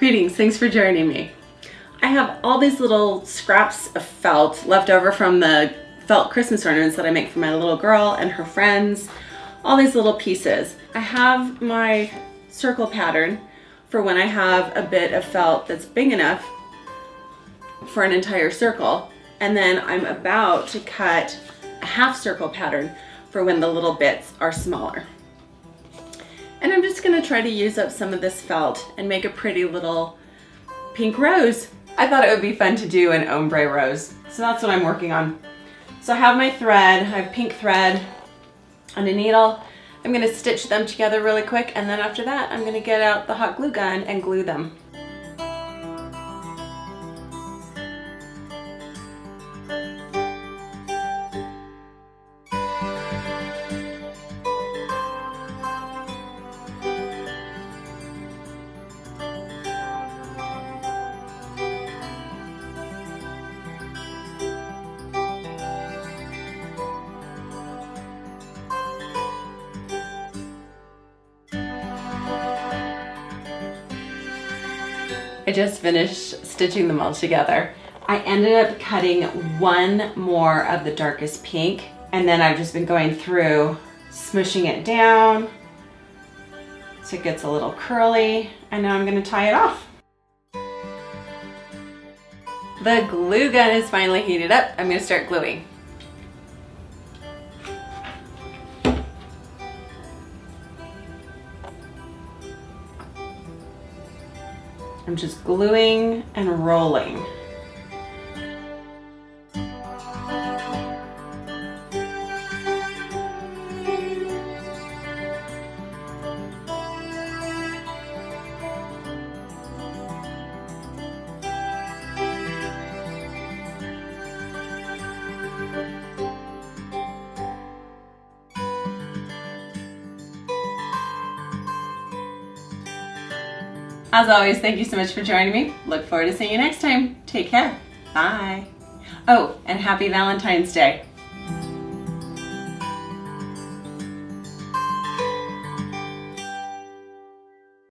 Greetings, thanks for joining me. I have all these little scraps of felt left over from the felt Christmas ornaments that I make for my little girl and her friends. All these little pieces. I have my circle pattern for when I have a bit of felt that's big enough for an entire circle. And then I'm about to cut a half circle pattern for when the little bits are smaller. And I'm just gonna try to use up some of this felt and make a pretty little pink rose. I thought it would be fun to do an ombre rose. So that's what I'm working on. So I have my thread, I have pink thread and a needle. I'm gonna stitch them together really quick, and then after that, I'm gonna get out the hot glue gun and glue them. I just finished stitching them all together. I ended up cutting one more of the darkest pink, and then I've just been going through, smushing it down so it gets a little curly, and now I'm gonna tie it off. The glue gun is finally heated up. I'm gonna start gluing. I'm just gluing and rolling. As always, thank you so much for joining me. Look forward to seeing you next time. Take care. Bye. Oh, and happy Valentine's Day.